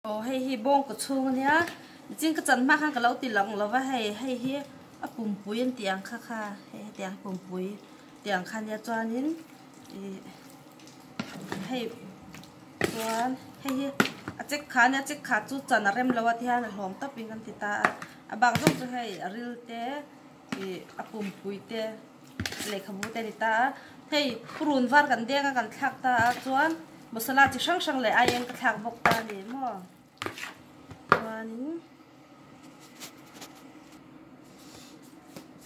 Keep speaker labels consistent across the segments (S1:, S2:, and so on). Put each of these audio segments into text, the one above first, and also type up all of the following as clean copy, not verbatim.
S1: hay bông của chung nhá chính cái chân mắc hàng cái lâu tì lỏng là hay à bùm bùi anh tiếng kha hay tiếng bùm bùi tiếng khăn ya cho nên hay tuan hay check khá chút chân rem lâu thì hàng hòm tập bìnhกันthì ta bang trong cho hay real te bùm bùi te lấy khám bùi te thì ta hay purun varกันđenกันthắc ta tuan masala chỉ sang lại ai ăn cái thắc bọc ta đi mà tuan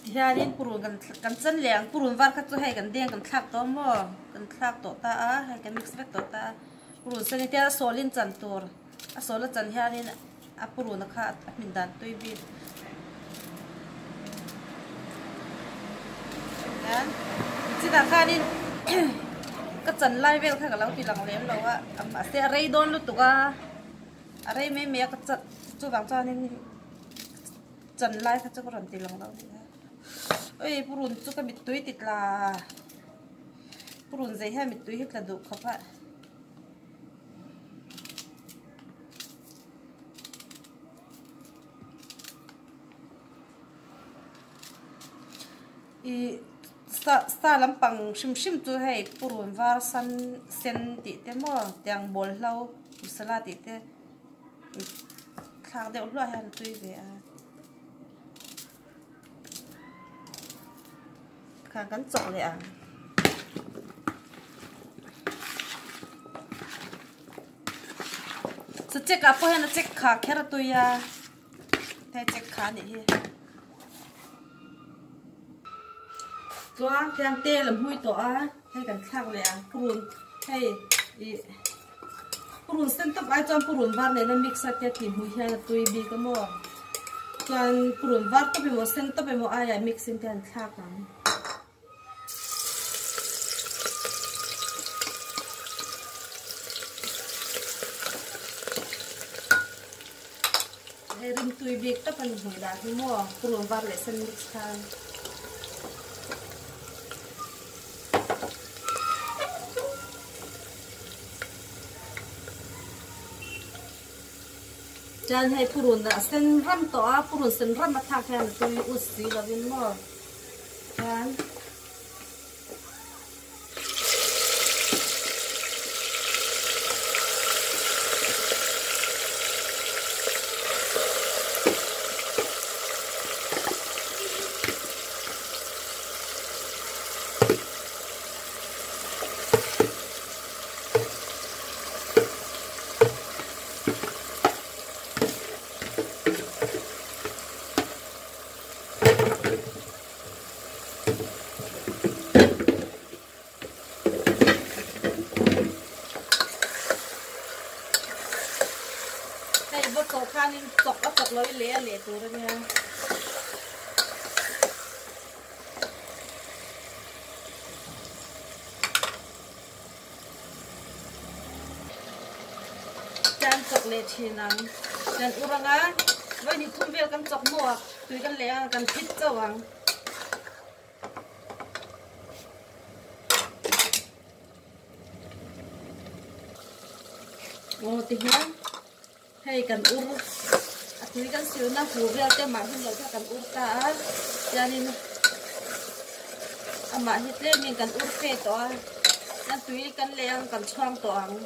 S1: thì đến purunกันchân lẹng purun var các chỗ hayกันđenกันthắc to màกันthắc to ta hayกันmix vek to ta purun sen thì ta solin chân tour sol chân thì đến purun nó khá mình đan tôi biết chỉ là khai đi cái chân lai về thay cái lâu thì lằng lém lâu á mà sẽ rây đôn lúc tục á rây mấy mấy cái chân chú vàng cho nên chân lai thay cho cái rần thì lằng lâu ơi purun chú cái bị túi tịt là purun giấy hay bị túi hết là đủ không ạ sa lampang shim tu hay purun var sen ti te mo tiang bol lau usala ti te khang de ulwa han tui ve a khang kan chok le a so check up han check kha khera tu ya te check kha ni hi tiếng tê làm hui tỏ hay cần khác lẽ purun hay purun sen tập ai chọn purun var này nó mix sát thì hui hay là tùy bị cái mò chọn purun var tập bị mò sen tập bị mò ai mix sen tiền khác lắm hay rim tùy bị tập anh hui đã thì mò purun var lại sen mix khác Jangan hay purun dah sen ram toa purun sen ram matak kan tu usi lawin mo kan nên chọc lối lẻ từ đây nha chan chọc lẻ thì nắng chan urang á với những thun về căn chọc mua tùy căn lẻ căn thịt cho vàng thì nhá hay cần ur thì cần xíu na phù về cho mà hình là cần ur ta cho nên mà hết lên mình cần ur phê to nên tùy cần leng cần xoang toang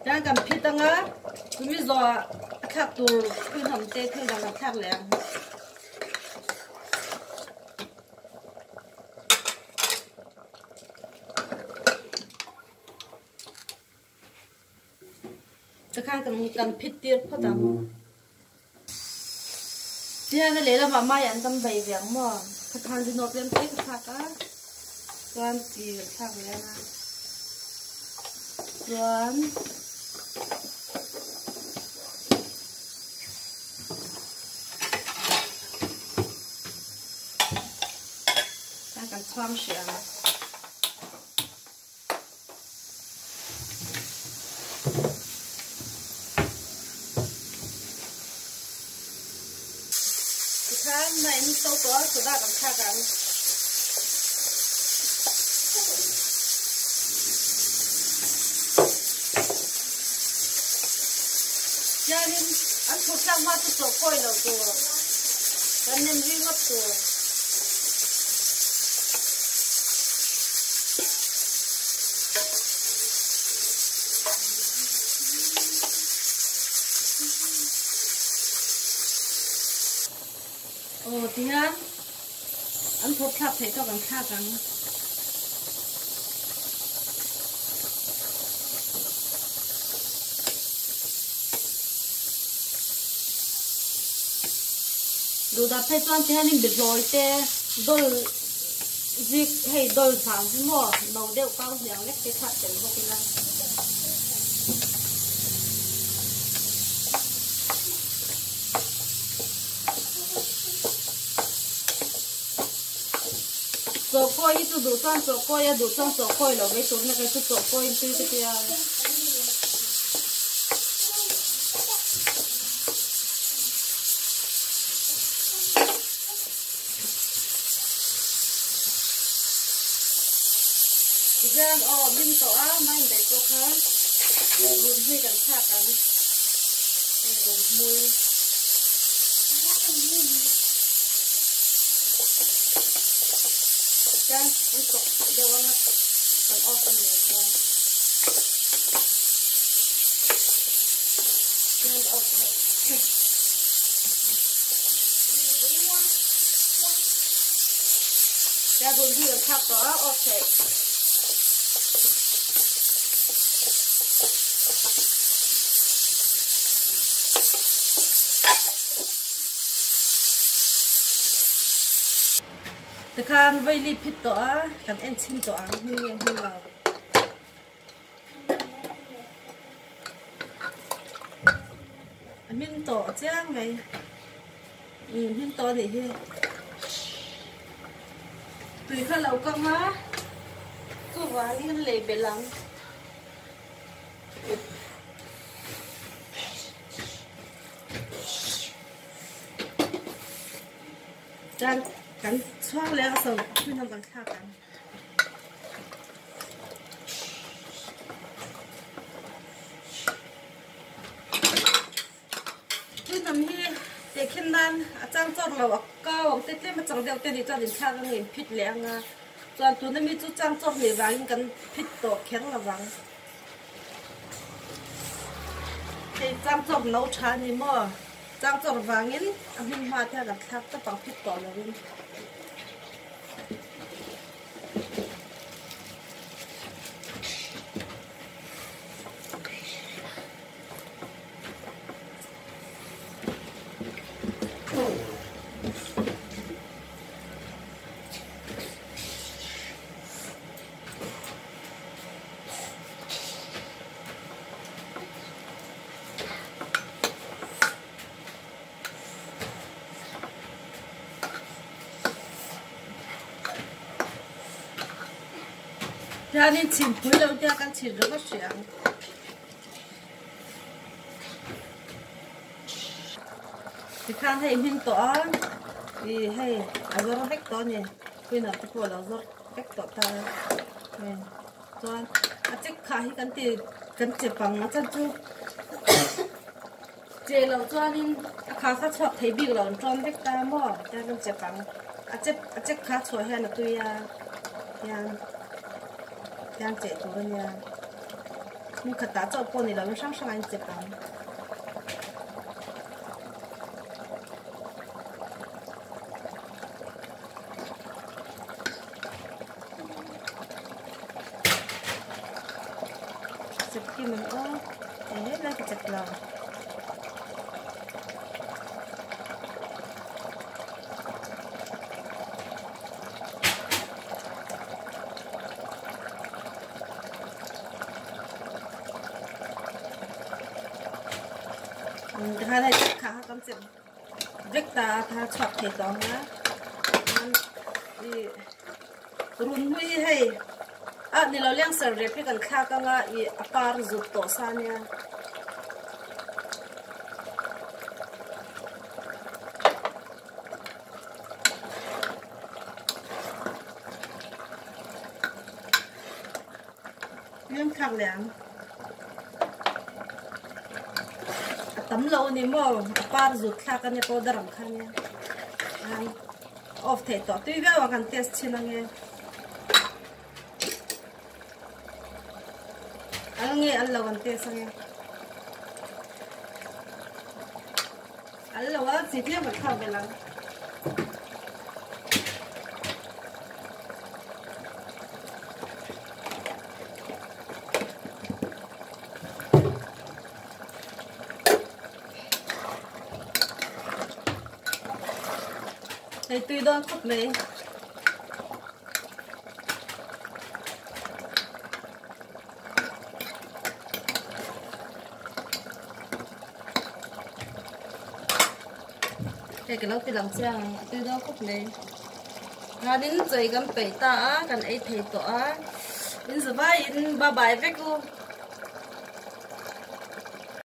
S1: đang cầm phi tăng á bây giờ khác tu cứ làm tê cứ làm khác lẹจะข้างกันพิษเตี้ยพอดำที่นั่นเลยเรามาอย่างตำใบเหวี่ยงหม้อข้างที่นกเลี้ยงเต้ข้างก็ส่วนจีข้างเลยนะส่วนความเสียง kan mai ni to to sudah kan kha kan jadi an thu sang ma tu to koi lo tu kan nem ri ngot tu tiếng ăn thốt thắp thấy cho bằng khácกันดูดับให้ตอนที่ให้นิ่มเดือดร้อยแต่โดนจิกให้โดนสามชั่วโมงเราเดี๋ยวก้าวเดียวเล็กไปขัดเดี๋ยวพวกนี้做过一直都算做过，也都算做过了，没做那个是做过一堆这个呀。这样哦，明早啊，买得过看，轮会กัน差กัน轮มือกันมันตกเดี๋ยวว่ามันออกกันเลยค่ะมันออกจะโดนที่กันทับต่อโอเคแต่การไว้รีบพิษตัวกันเอ็นชิมตัวนี่ยังให้เราอันมินตัวเจ้างไงมินตัวนี่ที่ตุยข้าเราก็มาก็ว่านี่กันเลยไปหลังจานกันช่องแล้วส่งขึ้นทำกันข้าวกันขึ้นทำที่เด็กขึ้นด้านอาจารย์จอดเราก็หวังเต้นมาจังเดียวเต้นดีจอดดินข้าวกันเงินพิษแรงอ่ะจนตัวนั้นมีจุดจ้างจอดเหนียวรังกันพิษตัวแข็งระวังไอ้จ้างจอดน้าชานี่มั่วจ้างจอดวางเงินอันนี้มาแค่กับทับจะปังพิษต่อเลยจานนี้ชิมปุ๋ยเราจะกันชิมแล้วก็เสียงที่ข้างให้มินตัวที่ให้เอาเราเล็กตัวเนี่ยคุยหน่อยที่พวกเราเล็กตัวตาเนี่ยจานอาจจะขายกันตีกันเจ็บปังอาจจะจูเจเราจานนี้ขาข้าชอบเทบิกเราจานเล็กตาหม้อจานกันเจ็บปังอาจจะขาช่วยให้เราตัวย样解读了呢，你可打照过你了，上来这帮。这批们哦，哎，那个这个。ถ้าได้จับขาก็จะเด็กตาถ้าชอบเห็ดดองนะมันรุ่นวิ่งให้นี่เราเลี้ยงเสร็จพี่กันข้าก็ว่าปลาจุดโตซาเนี่ย nhưng khác lắm tấm lâu ni mò par rút khác cái này có đờm khác nha ai off thế to tuy vậy mà cần test xin anh nghe anh lâu cần test anh nghe anh lâu á chỉ biết phải khâu cái lắm đây tùy đơn khúc này đây cái lâu thì làm chăng tùy đơn khúc này ngà đến chơi gần bảy ta gần ấy thấy tỏ đến giờ vai in ba bài với cô